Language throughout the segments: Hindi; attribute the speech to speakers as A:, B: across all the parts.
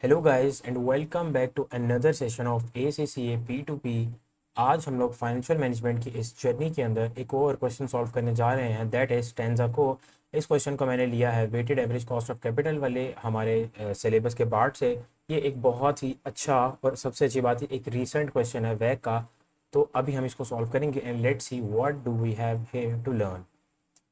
A: Hello guys and welcome back to another session of ACCA P2P। आज हम लोग फाइनेंशियल मैनेजमेंट की इस जर्नी के अंदर एक और क्वेश्चन सॉल्व करने जा रहे हैं, दैट इज टेंजा को। इस क्वेश्चन को मैंने लिया है weighted average cost of capital वाले हमारे सिलेबस के पार्ट से। ये एक बहुत ही अच्छा और सबसे अच्छी बात है, एक रीसेंट क्वेश्चन है वैक का। तो अभी हम इसको सॉल्व करेंगे and let's see what do we have here to learn.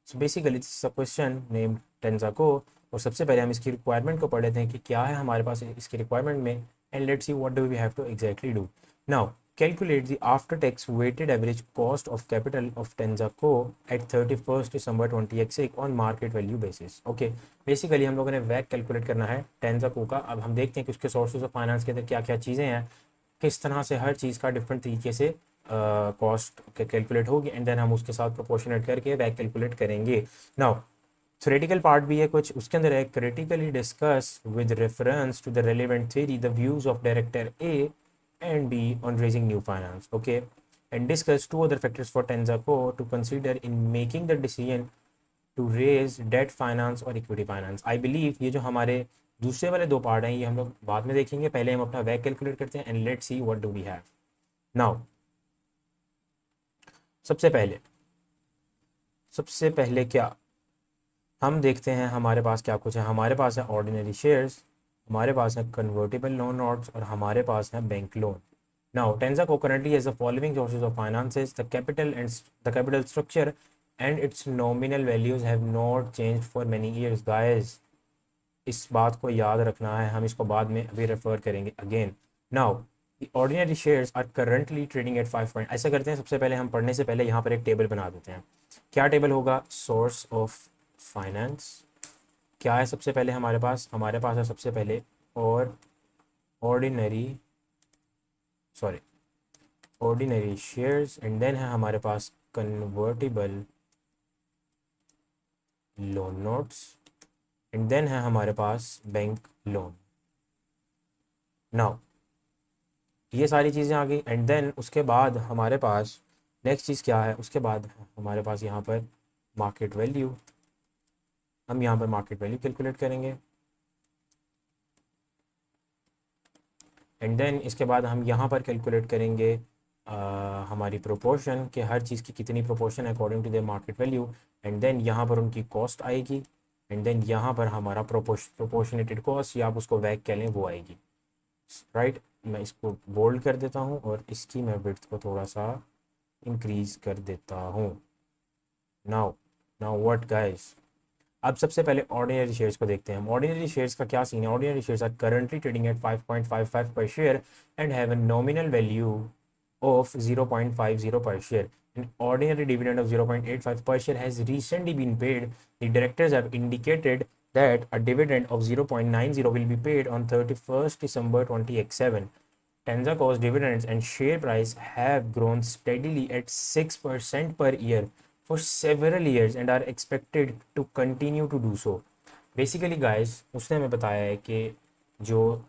A: So basically this is a question named Tenjaco. और सबसे पहले हम इसकी रिक्वायरमेंट को पढ़ लेते हैं कि क्या है हमारे पास इसकी रिक्वायरमेंट में, and let's see what do we have to exactly do. Now calculate the after tax weighted average cost of capital of Tenjaco at 31st December 2026 on market value basis. Okay, basically हम लोगों ने वैक कैलकुलेट करना है टेंजाको का। अब हम देखते हैं कि उसके सोर्सेज ऑफ फाइनेंस के अंदर क्या क्या चीज़ें हैं, किस तरह से हर चीज़ का डिफरेंट तरीके से कॉस्ट कैलकुलेट होगी, एंड देन हम उसके साथ प्रोपोर्शनेट करके बैक कैलकुलेट करेंगे। नाउ थ्योरेटिकल पार्ट भी है कुछ, उसके अंदर है critically discuss with reference to the relevant theory the views of director A and B on raising new finance. Okay, and discuss to other factors for Tenjaco to consider in making the decision to raise debt finance और इक्विटी फाइनेंस। आई बिलीव ये जो हमारे दूसरे वाले दो पार्ट हैं ये हम लोग बाद में देखेंगे, पहले हम अपना वैक कैलकुलेट करते हैं and let's see what do we have. Now सबसे पहले सबसे पहले क्या हम देखते हैं हमारे पास क्या कुछ है। हमारे पास है ऑर्डिनरी शेयर्स, हमारे पास है कन्वर्टेबल लोन नोट्स और हमारे पास है bank loan. Now Tenjaco currently has the following sources of finances: the capital structure and its nominal values have not changed for many years guys। इस बात को याद रखना है, हम इसको बाद में अभी रेफर करेंगे again. Now ordinary shares are currently trading at 5 point. ऐसा करते हैं, सबसे पहले हम पढ़ने से पहले यहाँ पर एक टेबल बना देते हैं। क्या टेबल होगा? Source of finance. क्या है सबसे पहले हमारे पास है सबसे पहले और ordinary sorry ordinary shares, and then है हमारे पास convertible loan notes, and then है हमारे पास बैंक लोन। नाउ ये सारी चीज़ें आ गई, एंड देन उसके बाद हमारे पास नेक्स्ट चीज़ क्या है, उसके बाद हमारे पास यहाँ पर मार्केट वैल्यू। हम यहाँ पर मार्केट वैल्यू कैलकुलेट करेंगे, एंड देन इसके बाद हम यहाँ पर कैलकुलेट करेंगे हमारी प्रोपोर्शन कि हर चीज़ की कितनी प्रोपोर्शन है according to the market value, and then यहाँ पर उनकी कॉस्ट आएगी, एंड देन यहाँ पर हमारा प्रोपोर्शनेटेड कॉस्ट या आप उसको वैक कह लें वो आएगी। राइट, मैं इसको बोल्ड कर देता हूँ और इसकी मैं विड्थ को थोड़ा सा इंक्रीज कर देता हूँ। नाउ नाउ व्हाट गाइस, अब सबसे पहले ऑर्डिनरी शेयर्स को देखते हैं। ऑर्डिनरी शेयर्स का क्या सीन है? Ordinary shares are currently trading at 5.55 per share and have a nominal value of 0.50 per share. An ordinary dividend of 0.85 per share has recently been paid. The directors have indicated that a dividend of 0.90 will be paid on 31st December 2027. Tenzaco's dividends and share price have grown steadily at 6% per year for several years and are expected to continue to do so. Basically guys उसने हमें बताया है कि जो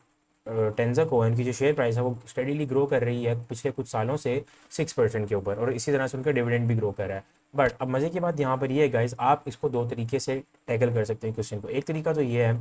A: टेंजाको है, इनकी जो शेयर प्राइस है वो स्टडीली ग्रो कर रही है पिछले कुछ सालों से 6% के ऊपर, और इसी तरह से उनका डिविडेंड भी ग्रो कर रहा है। बट अब मज़े की बात यहाँ पर ये है गाइस, आप इसको दो तरीके से टैकल कर सकते हैं क्वेश्चन को। एक तरीका तो ये है,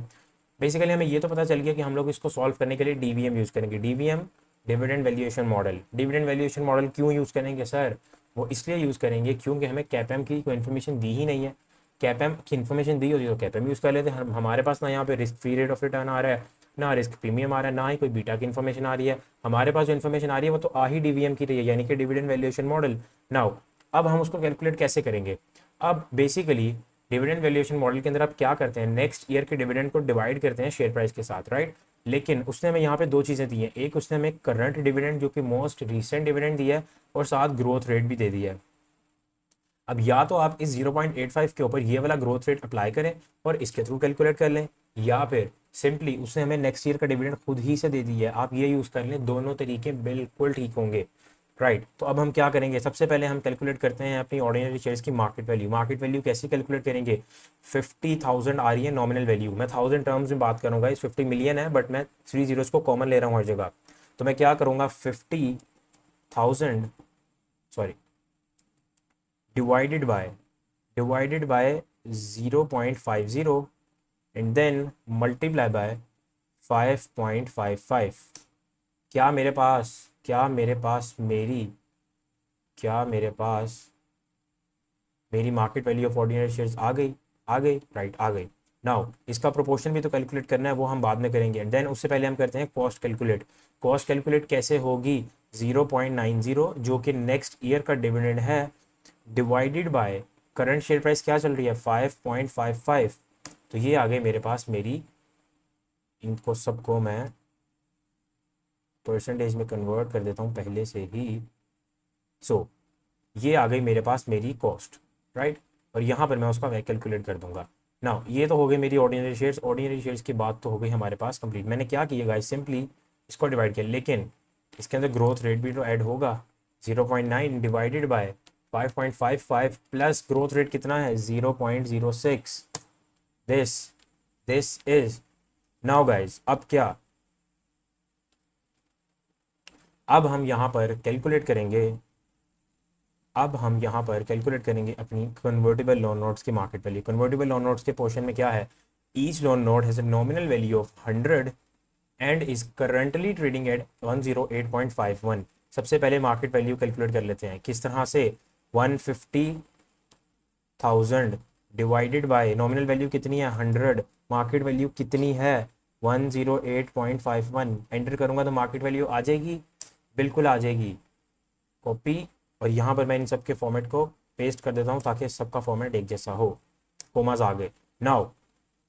A: बेसिकली हमें ये तो पता चल गया कि हम लोग इसको सॉल्व करने के लिए डीवीएम यूज़ करेंगे। DVM dividend valuation model. Dividend valuation model क्यों यूज़ करेंगे सर? वो इसलिए यूज़ करेंगे क्योंकि हमें कैपेम की कोई इन्फॉर्मेशन दी ही नहीं है। कैपेम की इन्फॉर्मेशन दी होती तो कैपेम यूज़ कर लेते हैं। हमारे पास ना यहाँ पे risk free rate of return आ रहा है, ना रिस्क प्रीमियम आ रहा है, ना ही कोई बीटा की इन्फॉर्मेशन आ रही है। हमारे पास जो इन्फॉर्मेशन आ रही है वो तो आ ही डीवीएम की रही है, यानी कि डिविडेंड वैल्यूएशन मॉडल। नाउ अब हम उसको कैलकुलेट कैसे करेंगे? अब बेसिकली डिविडेंड वैल्यूएशन मॉडल के अंदर आप क्या करते हैं, नेक्स्ट ईयर के डिविडेंड को डिवाइड करते हैं शेयर प्राइस के साथ, राइट। लेकिन उसने हमें यहाँ पे दो चीज़ें दी हैं, एक उसने हमें करंट डिविडेंड जो कि मोस्ट रिसेंट डिविडेंड दिया है, और साथ ग्रोथ रेट भी दे दिया है। अब या तो आप इस 0.85 के ऊपर ये वाला ग्रोथ रेट अप्लाई करें और इसके थ्रू कैलकुलेट कर लें, या फिर सिंपली उसने हमें नेक्स्ट ईयर का डिविडेंड खुद ही से दे दिया है, आप ये यूज़ कर लें। दोनों तरीके बिल्कुल ठीक होंगे, राइट। तो अब हम क्या करेंगे, सबसे पहले हम कैलकुलेट करते हैं अपनी ऑर्डिनरी शेयर्स की मार्केट वैल्यू। मार्केट वैल्यू कैसे कैलकुलेट करेंगे? 50,000 आ रही है नॉमिनल वैल्यू, मैं 1000 टर्म्स में बात करूंगा, इस 50 मिलियन है बट मैं 3 जीरोस को कॉमन ले रहा हूँ हर जगह। तो मैं क्या करूँगा, 50,000 sorry divided by divided by 0.50 and then multiply by 5.55। क्या मेरे पास क्या मेरे पास मेरी क्या मेरे पास मेरी market value of ordinary shares आ गई राइट, आ गई। नाउ इसका प्रोपोर्शन भी तो कैलकुलेट करना है, वो हम बाद में करेंगे। एंड देन उससे पहले हम करते हैं कॉस्ट कैलकुलेट। कॉस्ट कैलकुलेट कैसे होगी? 0.90 जो कि नेक्स्ट ईयर का डिविडेंड है, divided by current share price क्या चल रही है 5.55। तो ये आ गई मेरे पास मेरी, इनको सबको मैं परसेंटेज में कन्वर्ट कर देता हूँ पहले से ही। सो ये आ गई मेरे पास मेरी कॉस्ट, राइट। और यहाँ पर मैं उसका कैलकुलेट कर दूंगा। नाउ ये तो हो गई मेरी ऑर्डिनरी शेयर्स। ऑर्डिनरी शेयर्स की बात तो हो गई हमारे पास कंप्लीट। मैंने क्या किया गाइस, सिंपली इसको डिवाइड किया, लेकिन इसके अंदर ग्रोथ रेट भी तो ऐड होगा। 0.9 divided by 5.55 plus growth rate कितना है 0.06। This this is, now guys अब क्या, अब हम यहाँ पर कैलकुलेट करेंगे अपनी कन्वर्टेबल लोन नोट्स की market value. Convertible loan notes के पोर्शन में क्या है, each loan note has a nominal value of 100 and is currently trading eight 108.51। सबसे पहले मार्केट वैल्यू कैलकुलेट कर लेते हैं। किस तरह से? 150,000 डिवाइडेड बाय नॉमिनल वैल्यू कितनी है 100, मार्केट वैल्यू कितनी है 108.51। एंटर करूंगा तो मार्केट वैल्यू आ जाएगी, बिल्कुल आ जाएगी। कॉपी, और यहाँ पर मैं इन सब के फॉर्मेट को पेस्ट कर देता हूँ ताकि सबका फॉर्मेट एक जैसा हो। कोमाज आ गए। नाउ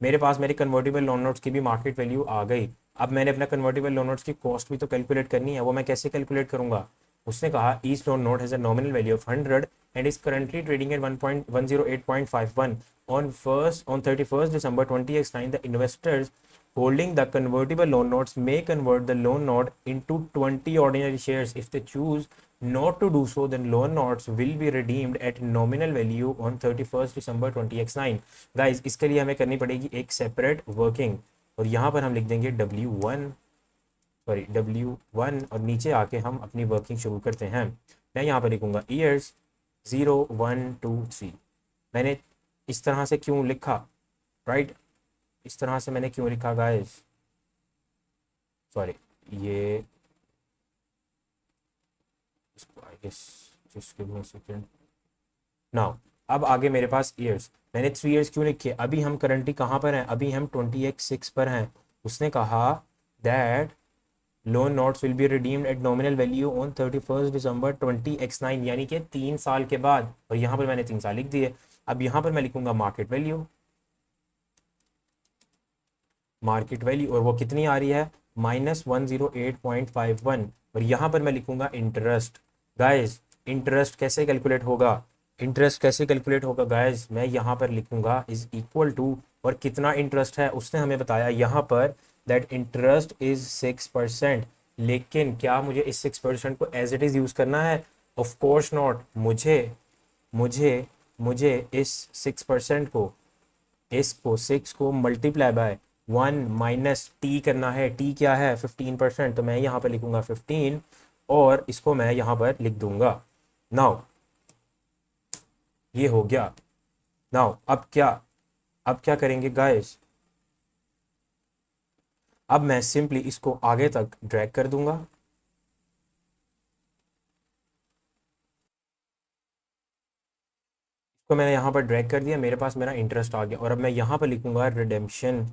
A: मेरे पास मेरी कन्वर्टेबल लोन नोट्स की भी मार्केट वैल्यू आ गई। अब मैंने अपना कन्वर्टेबल लोन नोट्स की कॉस्ट भी तो कैलकुलेट करनी है, वो मैं कैसे कैलकुलेट करूंगा? उसने कहा each loan note has a nominal value of 100 and is currently trading eight 108.51 on 31st December 2009 the investors holding the convertible loan notes may convert the loan note into 20 ordinary shares. If they choose not to do so, then loan notes will be redeemed at nominal value on 31st December 20x9। Guys इसके लिए हमें करनी पड़ेगी एक सेपरेट वर्किंग, और यहाँ पर हम लिख देंगे W1 और नीचे आके हम अपनी वर्किंग शुरू करते हैं। मैं यहाँ पर लिखूंगा ईयर्स 0 1 2 3। मैंने इस तरह से क्यों लिखा, राइट इस तरह से मैंने क्यों लिखा गाइस, सॉरी ये इसको I guess just give me a second. Now अब आगे मेरे पास ईयर्स, मैंने 3 ईयर्स क्यों लिखे? अभी हम करंटली कहाँ पर हैं? अभी हम 20x6 पर हैं। उसने कहा that loan notes will be redeemed eight nominal value on 31st December 20x9, यानी कि 3 साल के बाद। और यहाँ पर मैंने 3 साल लिख दिए। अब यहाँ पर मैं लिखूंगा मार्केट वैल्यू, और वो कितनी आ रही है -108.51। और यहाँ पर मैं लिखूंगा इंटरेस्ट। गाइज इंटरेस्ट कैसे कैलकुलेट होगा? गाइज मैं यहाँ पर लिखूंगा इज इक्वल टू, और कितना इंटरेस्ट है उसने हमें बताया यहाँ पर दैट इंटरेस्ट इज 6%। लेकिन क्या मुझे इस 6% को एज इट इज यूज करना है? Of course not. मुझे मुझे इस 6% को, इसको 6 को मल्टीप्लाई बाय 1 माइनस टी करना है। टी क्या है 15%, तो मैं यहाँ पर लिखूंगा 15 और इसको मैं यहाँ पर लिख दूंगा। नाउ ये हो गया। नाउ अब क्या करेंगे गाइस? अब मैं सिंपली इसको आगे तक ड्रैग कर दूंगा। इसको मैंने यहाँ पर ड्रैग कर दिया, मेरे पास मेरा इंटरेस्ट आ गया। और अब मैं यहाँ पर लिखूंगा रिडेम्पशन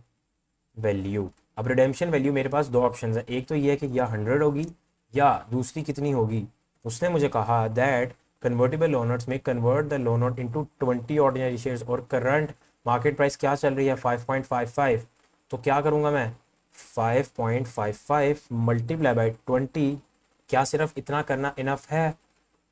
A: वैल्यू। अब रिडेम्पशन वैल्यू मेरे पास दो ऑप्शन है, एक तो ये है कि या 100 होगी या दूसरी कितनी होगी। उसने मुझे कहा दैट कन्वर्टेबल लोनर्स में convert the loan note into 20 ordinary shares, और करंट मार्केट प्राइस क्या चल रही है 5.55। तो क्या करूँगा मैं 5.55 मल्टीप्लाई बाई 20। क्या सिर्फ इतना करना इनफ है?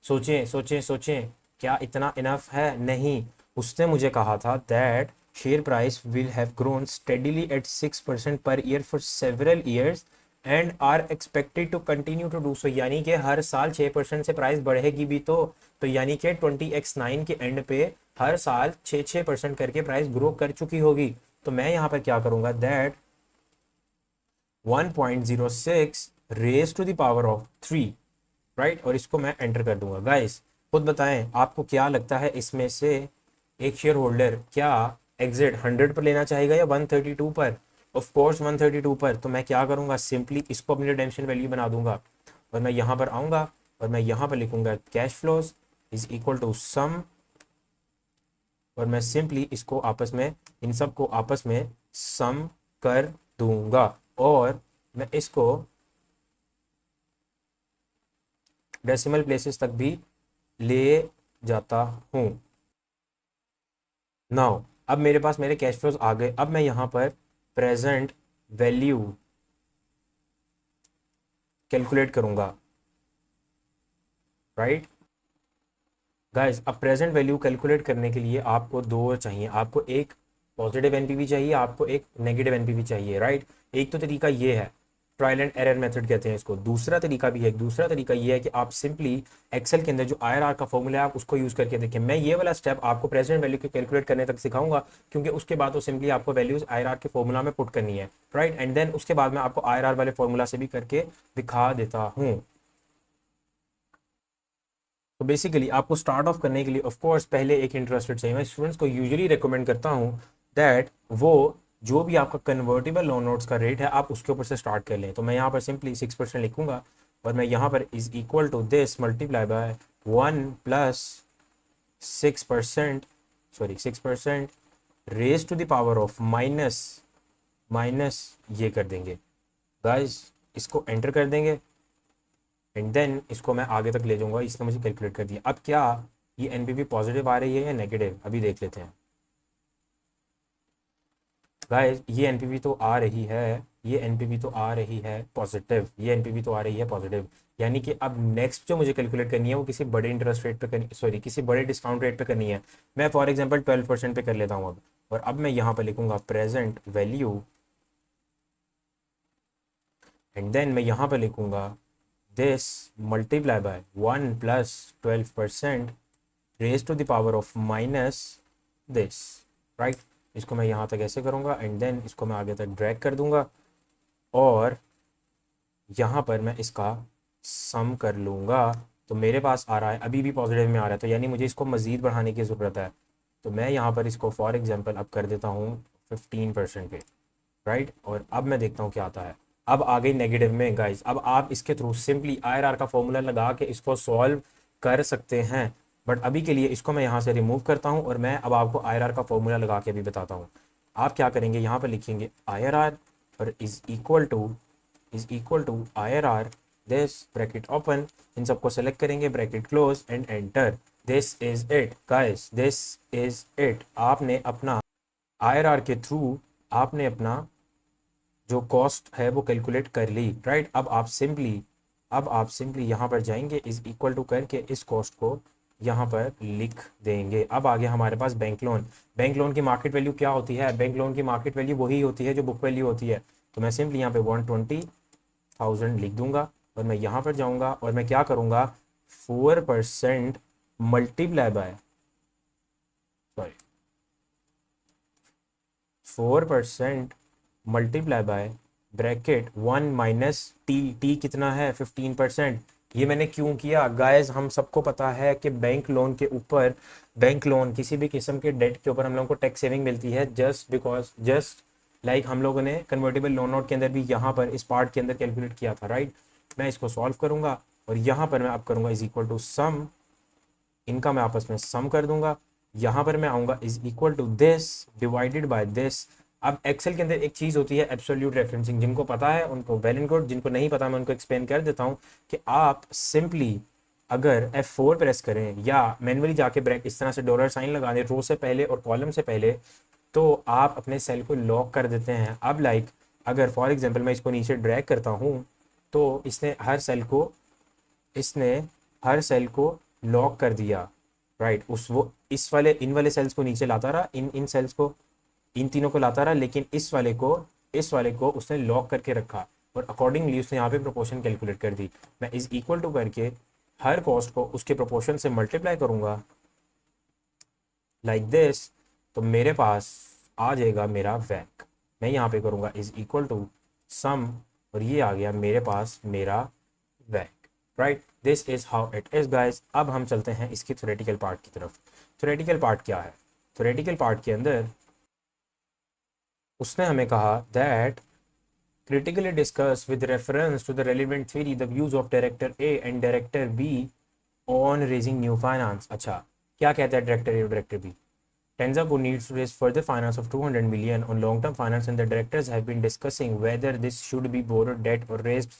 A: सोचें क्या इतना इनफ है? नहीं। उसने मुझे कहा था that share price will have grown steadily at 6% per year for several years and are expected to continue to do so, यानी कि हर साल 6% से प्राइस बढ़ेगी भी। तो यानी कि 20x9 के एंड पे हर साल 6% करके प्राइस ग्रो कर चुकी होगी। तो मैं यहाँ पर क्या करूँगा that 1.06 raise to the power of 3, right, और इसको मैं एंटर कर दूंगा। गाइस खुद बताएं आपको क्या लगता है, इसमें से एक शेयर होल्डर क्या एग्जिट 100 पर लेना चाहेगा या 132 पर? ऑफ कोर्स 132 पर, तो मैं क्या करूँगा, सिंपली इसको अपनी रिडेम्पशन वैल्यू बना दूंगा और मैं यहाँ पर आऊँगा और मैं यहाँ पर लिखूँगा cash flows is equal to sum, और मैं सिंपली इसको आपस में, इन सब को आपस में सम कर दूंगा और मैं इसको डेसिमल प्लेसेस तक भी ले जाता हूँ। नाउ अब मेरे पास मेरे कैश फ्लोज आ गए। अब मैं यहाँ पर प्रेजेंट वैल्यू कैलकुलेट करूँगा, राइट गाइस। अब प्रेजेंट वैल्यू कैलकुलेट करने के लिए आपको दो चाहिए, आपको एक पॉजिटिव एनपीवी चाहिए, आपको एक नेगेटिव एनपीवी चाहिए, राइट। एक तो तरीका ये है, ट्रायल एंड एरर मेथड कहते हैं इसको। दूसरा तरीका भी है, दूसरा तरीका ये है कि आप सिंपली एक्सेल के अंदर जो आईआरआर का फॉर्मूला है आप उसको यूज़ करके देखें। मैं ये वाला स्टेप आपको प्रेजेंट वैल्यू को कैलकुलेट करने तक सिखाऊंगा, क्योंकि उसके बाद तो सिंपली आपको वैल्यूज आईआरआर के फॉर्मूला में पुट करनी है, राइट। एंड देन उसके बाद मैं आपको आईआरआर वाले फॉर्मूला से भी करके दिखा देता हूँ। तो बेसिकली आपको स्टार्ट ऑफ करने के लिए ऑफ कोर्स पहले एक इंटरेस्ट रेट चाहिए। मैं स्टूडेंट्स को यूजुअली रिकमेंड करता हूँ दैट वो जो भी आपका कन्वर्टेबल लोन नोट्स का रेट है आप उसके ऊपर से स्टार्ट कर लें। तो मैं यहाँ पर सिंपली 6% लिखूंगा और मैं यहाँ पर is equal to this multiply by 1 + 6%, sorry 6% raise to the power of minus minus ये कर देंगे गाइस, इसको एंटर कर देंगे एंड देन इसको मैं आगे तक ले जाऊंगा। इसने मुझे कैलकुलेट कर दिया। अब क्या ये एनपीवी पॉजिटिव आ रही है या नेगेटिव, अभी देख लेते हैं गाइस। ये एनपीवी तो आ रही है, ये एनपीवी तो आ रही है पॉजिटिव, ये एनपीवी तो आ रही है पॉजिटिव। यानी कि अब नेक्स्ट जो मुझे कैलकुलेट करनी है वो किसी बड़े इंटरेस्ट रेट पे करनी, सॉरी किसी बड़े डिस्काउंट रेट पे करनी है। मैं फॉर एग्जांपल 12% पे कर लेता हूँ अब, और अब मैं यहाँ पर लिखूंगा प्रेजेंट वैल्यू एंड देन मैं यहाँ पर लिखूंगा this multiply by 1 + 12% raise to the power of minus this, right. इसको मैं यहाँ तक ऐसे करूँगा एंड देन इसको मैं आगे तक ड्रैग कर दूंगा और यहाँ पर मैं इसका सम कर लूँगा। तो मेरे पास आ रहा है, अभी भी पॉजिटिव में आ रहा है, तो यानी मुझे इसको मज़ीद बढ़ाने की ज़रूरत है। तो मैं यहाँ पर इसको फॉर एग्जांपल अब कर देता हूँ 15% पे, राइट। और अब मैं देखता हूँ क्या आता है। अब आ गई नेगेटिव में गाइस। अब आप इसके थ्रू सिंपली आईआरआर का फॉर्मूला लगा के इसको सॉल्व कर सकते हैं, बट अभी के लिए इसको मैं यहाँ से रिमूव करता हूँ और मैं अब आपको आईआरआर का फॉर्मूला लगा के अभी बताता हूँ। आप क्या करेंगे, यहाँ पर लिखेंगे आईआरआर और is equal to IRR this bracket open, इन सबको सेलेक्ट करेंगे, bracket close and enter. This is it guys, this is it. आपने अपना आईआरआर के थ्रू आपने अपना जो कॉस्ट है वो कैलकुलेट कर ली, राइट। अब आप सिंपली यहाँ पर जाएंगे, इज इक्वल टू करके इस कॉस्ट को यहाँ पर लिख देंगे। अब आगे हमारे पास बैंक लोन। बैंक लोन की मार्केट वैल्यू क्या होती है, बैंक लोन की मार्केट वैल्यू वही होती है जो बुक वैल्यू होती है। तो मैं सिंपली यहाँ पे 120,000 लिख दूंगा और मैं यहाँ पर जाऊँगा और मैं क्या करूँगा, 4% multiply by, sorry 4% multiply by bracket 1 - T कितना है 15%। ये मैंने क्यों किया गाइस, हम सबको पता है कि बैंक लोन के ऊपर, बैंक लोन किसी भी किस्म के डेट के ऊपर हम लोगों को टैक्स सेविंग मिलती है, जस्ट बिकॉज जस्ट लाइक हम लोगों ने कन्वर्टेबल लोन नोट के अंदर भी यहाँ पर इस पार्ट के अंदर कैलकुलेट किया था, राइट। मैं इसको सॉल्व करूंगा और यहाँ पर मैं अब करूंगा इज इक्वल टू सम, इनका मैं आपस में सम कर दूंगा। यहाँ पर मैं आऊँगा is equal to this divided by this. अब एक्सेल के अंदर एक चीज़ होती है एब्सोल्यूट रेफरेंसिंग, जिनको पता है उनको वेल एंड गुड, जिनको नहीं पता मैं उनको एक्सप्लेन कर देता हूँ कि आप सिंपली अगर F4 प्रेस करें या मैनुअली जाके ब्रैक इस तरह से डॉलर साइन लगा दें रो से पहले और कॉलम से पहले, तो आप अपने सेल को लॉक कर देते हैं। अब लाइक अगर फॉर एग्जांपल मैं इसको नीचे ड्रैग करता हूँ तो इसने हर सेल को लॉक कर दिया, राइट। उस वो इस वाले इन वाले सेल्स को नीचे लाता रहा, इन इन सेल्स को, इन तीनों को लाता रहा, लेकिन इस वाले को उसने लॉक करके रखा और अकॉर्डिंगली उसने यहाँ पे प्रोपोर्शन कैलकुलेट कर दी। मैं इज इक्वल टू करके हर कॉस्ट को उसके प्रोपोर्शन से मल्टीप्लाई करूँगा लाइक दिस, तो मेरे पास आ जाएगा मेरा वैक। मैं यहाँ पे करूँगा इज इक्वल टू सम और ये आ गया मेरे पास मेरा वैक, right. This is how it is guys. अब हम चलते हैं इसकी थ्योरेटिकल पार्ट की तरफ। थ्योरेटिकल पार्ट क्या है, थ्योरेटिकल पार्ट के अंदर उसने हमें कहा that critically discuss with reference to the relevant theory the views of director A and director B on raising new finance. अच्छा, क्या कहता है डायरेक्टर ए और director B? Tenzaco needs to raise further finance of 200 million on long-term finance, and the directors have been discussing whether this should be borrowed debt or raised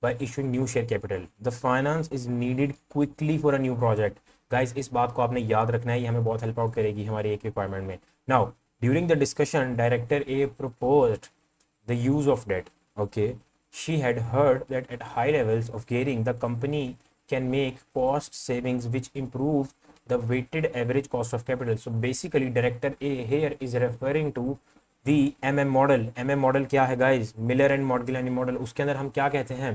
A: by issuing new share capital. The finance is needed quickly for a new project. Guys, इस बात को आपने याद रखना है, ये हमें बहुत हेल्प आउट करेगी हमारी एक रिक्वायरमेंट में. Now, during the discussion, director A proposed the use of debt. Okay, she had heard that at high levels of gearing, the company can make cost savings which improve the weighted average cost of capital. So basically, director A here is referring to the MM model. MM model क्या है guys? Miller and Modigliani model. उसके अंदर हम क्या कहते हैं?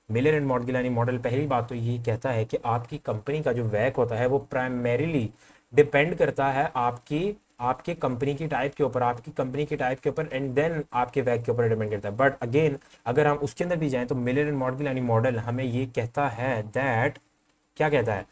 A: मिलर एंड मॉडगिलानी मॉडल पहली बात तो ये कहता है कि आपकी कंपनी का जो वैक होता है वो प्राइमरीली डिपेंड करता है आपकी आपके कंपनी की टाइप के ऊपर, आपकी कंपनी की टाइप के ऊपर, एंड देन आपके वैक के ऊपर डिपेंड करता है. बट अगेन अगर हम उसके अंदर भी जाएं तो मिलर एंड मॉडगिलानी मॉडल हमें ये कहता है दैट, क्या कहता है?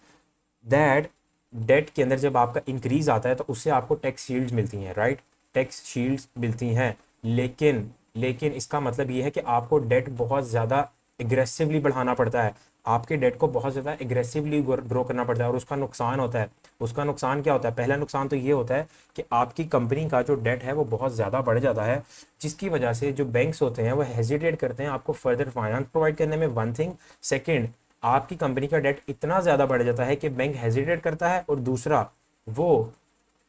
A: दैट डेट के अंदर जब आपका इंक्रीज आता है तो उससे आपको टैक्स शील्ड्स मिलती हैं, राइट? टैक्स शील्ड्स मिलती हैं, लेकिन लेकिन इसका मतलब ये है कि आपको डेट बहुत ज़्यादा एग्रेसिवली बढ़ाना पड़ता है, आपके डेट को बहुत ज़्यादा एग्रेसिवली ग्रो करना पड़ता है, और उसका नुकसान होता है. उसका नुकसान क्या होता है? पहला नुकसान तो ये होता है कि आपकी कंपनी का जो डेट है वो बहुत ज़्यादा बढ़ जाता है, जिसकी वजह से जो बैंक्स होते हैं वो हेजिटेट करते हैं आपको फर्दर फाइनेंस प्रोवाइड करने में. One thing. सेकेंड, आपकी कंपनी का डेट इतना ज़्यादा बढ़ जाता है कि बैंक हेजिटेट करता है, और दूसरा वो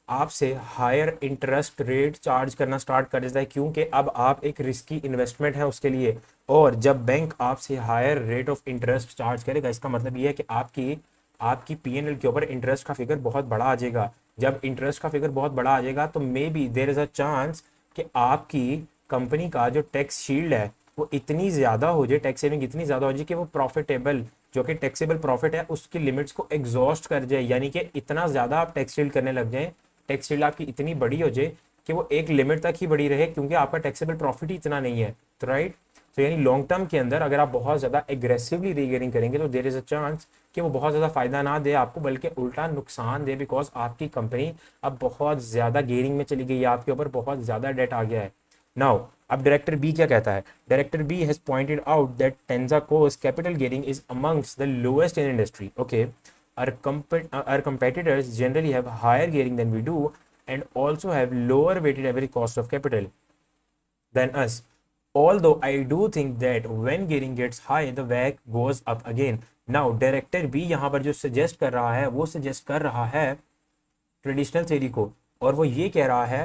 A: आपसे हायर इंटरेस्ट रेट चार्ज करना स्टार्ट कर देता है, क्योंकि अब आप एक रिस्की इन्वेस्टमेंट है उसके लिए. और जब बैंक आपसे higher rate of interest charge करेगा, इसका मतलब ये है कि आपकी आपकी पीएनएल के ऊपर इंटरेस्ट का फिगर बहुत बड़ा आ जाएगा. जब इंटरेस्ट का फिगर बहुत बड़ा आ जाएगा तो may be there is a chance कि आपकी कंपनी का जो टैक्स शील्ड है वो इतनी ज़्यादा हो जाए, टैक्स सेविंग इतनी ज़्यादा हो जाए कि वो प्रॉफिटेबल, जो कि टैक्सेबल प्रॉफिट है, उसकी लिमिट्स को एग्जॉस्ट कर जाए. यानी कि इतना ज़्यादा आप टैक्स शील्ड करने लग जाएं, टैक्स शील्ड आपकी इतनी बड़ी हो जाए कि वो एक लिमिट तक ही बड़ी रहे, क्योंकि आपका टैक्सेबल प्रॉफिट ही इतना नहीं है. तो राइट, तो यानी लॉन्ग टर्म के अंदर अगर आप बहुत ज़्यादा एग्रेसिवली रीगेयरिंग करेंगे तो देर इज़ अ चांस कि वो बहुत ज़्यादा फायदा ना दे आपको, बल्कि उल्टा नुकसान दे, बिकॉज आपकी कंपनी अब बहुत ज़्यादा गेयरिंग में चली गई है, आपके ऊपर बहुत ज़्यादा डेट आ गया है. नाउ, अब डायरेक्टर बी क्या कहता है? Director B has pointed out that Tenjaco's capital gearing is amongst the lowest in industry. Okay, our competitors generally have higher gearing than we do and also have lower weighted average cost of capital than us. Although I do think that when gearing gets high, the WACC goes up again. Now, director B यहाँ पर जो सजेस्ट कर रहा है वो सजेस्ट कर रहा है ट्रेडिशनल थ्योरी को, और वो ये कह रहा है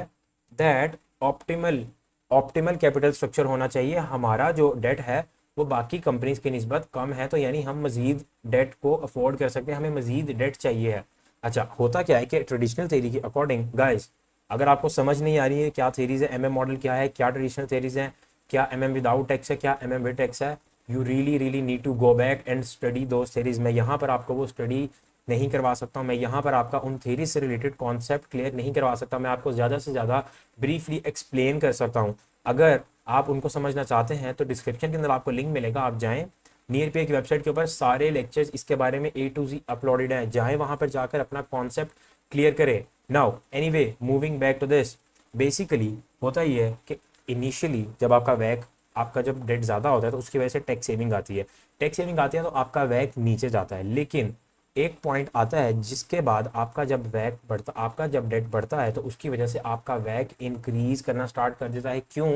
A: that optimal optimal capital structure होना चाहिए. हमारा जो डेट है वो बाकी कंपनीज की निस्बत कम है, तो यानी हम मजीद डेट को अफोर्ड कर सकते हैं, हमें मजीद डेट चाहिए है. अच्छा, होता क्या है कि ट्रेडिशनल थ्योरी के अकॉर्डिंग गाइस, अगर आपको समझ नहीं आ रही है क्या थेरीज है, एमएम मॉडल क्या है, क्या ट्रेडिशनल थेरीज हैं, क्या एमएम विदाउट टैक्स है, क्या एमएम विद टैक्स है, you really really need to go back and study those theories. मैं यहाँ पर आपको वो स्टडी नहीं करवा सकता हूँ, मैं यहाँ पर आपका उन थेरीज से रिलेटेड कॉन्सेप्ट क्लियर नहीं करवा सकता, मैं आपको ज़्यादा से ज़्यादा ब्रीफली एक्सप्लेन कर सकता हूँ. अगर आप उनको समझना चाहते हैं तो डिस्क्रिप्शन के अंदर आपको लिंक मिलेगा, आप जाएँ नियर पे की वेबसाइट के ऊपर, सारे लेक्चर्स इसके बारे में A to Z अपलोडेड हैं, जाएँ वहाँ पर जाकर अपना कॉन्सेप्ट क्लियर करें. Now anyway, moving back to this, basically होता ये है कि इनिशियली जब आपका वैक, आपका जब डेट ज़्यादा होता है तो उसकी वजह से टैक्स सेविंग आती है, टैक्स सेविंग आती है तो आपका वैक नीचे जाता है. लेकिन एक पॉइंट आता है जिसके बाद आपका जब वैक बढ़ता, आपका जब डेट बढ़ता है तो उसकी वजह से आपका वैक इंक्रीज करना स्टार्ट कर देता है. क्यों?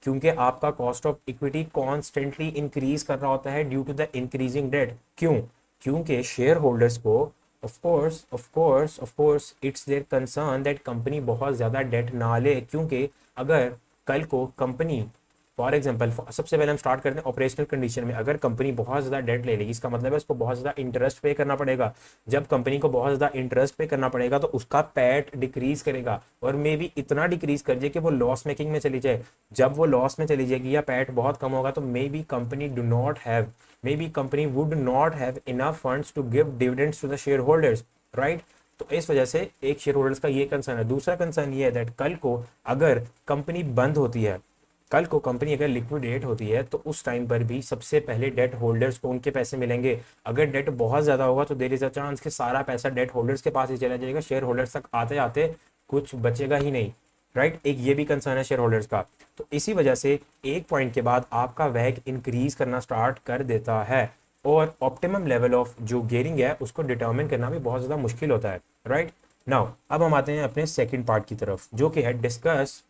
A: क्योंकि आपका cost of equity constantly increase कर रहा होता है due to the increasing debt. क्यों? क्योंकि शेयर होल्डर्स को of course it's their concern that company बहुत ज़्यादा डेट ना ले, क्योंकि अगर कल को कंपनी, फॉर एग्जाम्पल, सबसे पहले हम स्टार्ट करते हैं ऑपरेशनल कंडीशन में, अगर कंपनी बहुत ज़्यादा डेट ले लेगी इसका मतलब है उसको बहुत ज़्यादा इंटरेस्ट पे करना पड़ेगा. जब कंपनी को बहुत ज़्यादा इंटरेस्ट पे करना पड़ेगा तो उसका पैट डिक्रीज करेगा, और मे बी इतना डिक्रीज कर जाए कि वो लॉस मेकिंग में चली जाए. जब वो लॉस में चली जाएगी या पैट बहुत कम होगा तो maybe company would not have enough funds to give dividends to the shareholders, right? तो इस वजह से एक शेयर होल्डर्स का ये कंसर्न है. दूसरा कंसर्न ये है दैट कल को अगर कंपनी बंद होती है, कल को कंपनी अगर लिक्विडेट होती है तो उस टाइम पर भी सबसे पहले डेट होल्डर्स को उनके पैसे मिलेंगे. अगर डेट बहुत ज़्यादा होगा तो देयर इज अ चांस कि सारा पैसा डेट होल्डर्स के पास ही चला जाएगा, शेयर होल्डर्स तक आते आते कुछ बचेगा ही नहीं. राइट, एक ये भी कंसर्न है शेयर होल्डर्स का। तो इसी वजह से एक पॉइंट के बाद आपका वैग इंक्रीज करना स्टार्ट कर देता है और ऑप्टिमम लेवल ऑफ जो गेयरिंग है उसको डिटर्मिन करना भी बहुत ज़्यादा मुश्किल होता है। राइट नाउ अब हम आते हैं अपने सेकंड पार्ट की तरफ, जो कि है discuss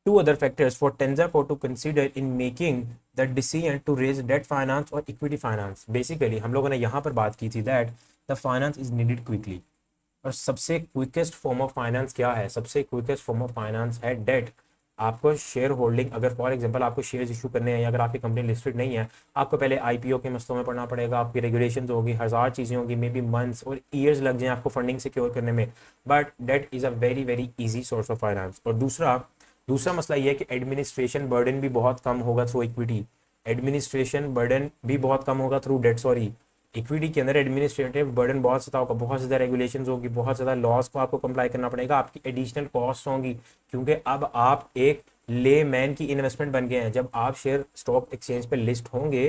A: two other factors for Tenzaco to consider in making the decision to raise debt finance or equity finance. Basically हम लोगों ने यहाँ पर बात की थी that the finance is needed quickly. और सबसे क्विकेस्ट फॉर्म ऑफ फाइनेंस क्या है? सबसे क्विकेस्ट फॉर्म ऑफ फाइनेंस है डेट। आपको शेयर होल्डिंग, अगर फॉर एग्जांपल आपको शेयर्स इशू करने हैं या अगर आपकी कंपनी लिस्टेड नहीं है, आपको पहले आईपीओ के मसलों में पढ़ना पड़ेगा, आपकी रेगुलेशंस होगी, हज़ार चीज़ें होंगी, मे बी मंथ्स और ईयर्स लग जाएं आपको फंडिंग सिक्योर करने में। But that is a very very easy source of finance. और दूसरा दूसरा मसला ये है कि एडमिनिस्ट्रेशन बर्डन भी बहुत कम होगा थ्रू इक्विटी। एडमिनिस्ट्रेशन बर्डन भी बहुत कम होगा थ्रू डेट, सॉरी। इक्विटी के अंदर एडमिनिस्ट्रेटिव बर्डन बहुत ज़्यादा होगा, बहुत ज़्यादा रेगुलेशंस होगी, बहुत ज़्यादा लॉस को आपको कंप्लाई करना पड़ेगा, आपकी एडिशनल कॉस्ट होंगी, क्योंकि अब आप एक ले मैन की इन्वेस्टमेंट बन गए हैं। जब आप शेयर स्टॉक एक्सचेंज पे लिस्ट होंगे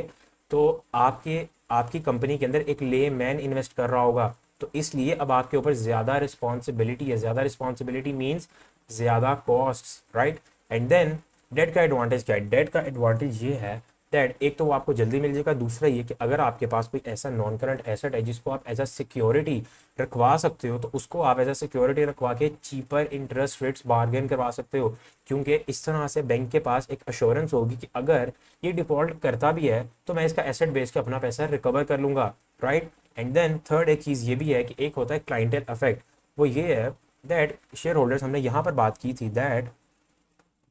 A: तो आपके आपकी कंपनी के अंदर एक ले मैन इन्वेस्ट कर रहा होगा, तो इसलिए अब आपके ऊपर ज़्यादा रिस्पॉन्सिबिलिटी है। ज़्यादा रिस्पॉन्सिबिलिटी मीन्स ज़्यादा cost, right. And then debt का एडवांटेज क्या है? डेट का एडवांटेज ये है दैट एक तो वो आपको जल्दी मिल जाएगा, दूसरा ये कि अगर आपके पास कोई ऐसा नॉन करंट एसेट है जिसको आप एज अ सिक्योरिटी रखवा सकते हो, तो उसको आप एज अ सिक्योरिटी रखवा के चीपर इंटरेस्ट रेट्स बार्गेन करवा सकते हो, क्योंकि इस तरह से बैंक के पास एक अश्योरेंस होगी कि अगर ये डिफॉल्ट करता भी है तो मैं इसका एसेट बेच के अपना पैसा रिकवर कर लूंगा, राइट। एंड देन थर्ड एक चीज़ ये भी है कि एक होता है क्लाइंटेल अफेक्ट। वो ये है दैट शेयर होल्डर्स, हमने यहाँ पर बात की थी that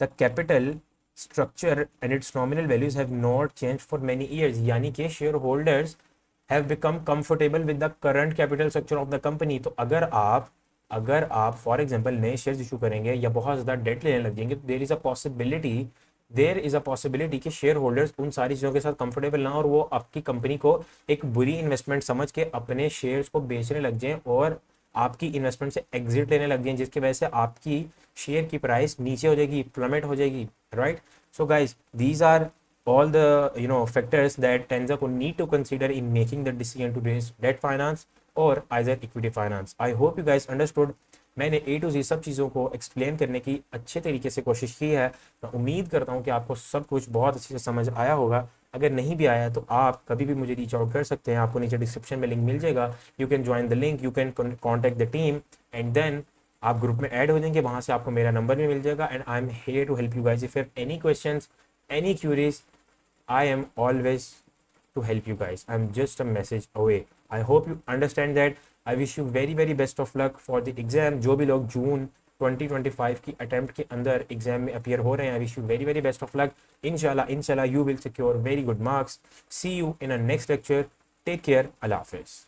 A: the capital structure and its nominal values have not changed for many years, यानी कि shareholders have become comfortable with the current capital structure of the company। तो अगर आप फॉर एग्जांपल नए शेयर्स इशू करेंगे या बहुत ज़्यादा डेट लेने लग जाएंगे, तो देयर इज़ अ पॉसिबिलिटी कि शेयर होल्डर्स उन सारी चीज़ों के साथ कंफर्टेबल ना और वो आपकी कंपनी को एक बुरी इन्वेस्टमेंट समझ के अपने शेयर्स को बेचने लग जाएं और आपकी इन्वेस्टमेंट से एग्जिट लेने लग जाएं, जिसकी वजह से आपकी शेयर की प्राइस नीचे हो जाएगी, प्लमेट हो जाएगी, right. So guys these are all the factors that Tenzaco need to consider in making the decision to raise debt finance or either equity finance. I hope you guys understood. मैंने A to Z सब चीज़ों को एक्सप्लेन करने की अच्छे तरीके से कोशिश की है। मैं उम्मीद करता हूँ कि आपको सब कुछ बहुत अच्छे से समझ आया होगा। अगर नहीं भी आया तो आप कभी भी मुझे रीच आउट कर सकते हैं, आपको नीचे डिस्क्रिप्शन में लिंक मिल जाएगा। You can join the link, you can contact the team and then आप ग्रुप में ऐड हो जाएंगे, वहाँ से आपको मेरा नंबर भी मिल जाएगा। And I am here to help you guys if you have any questions, any queries. I am always to help you guys. I'm just a message away. I hope you understand that. I wish you very very best of luck for the exam. जो भी लोग जून 2025 की अटेम्प्ट के अंदर एग्जाम में अपीयर हो रहे हैं, I wish you very very best of luck. इंशाल्लाह you will secure very good marks. See you in a next lecture. Take care. अल्लाह हाफिज़।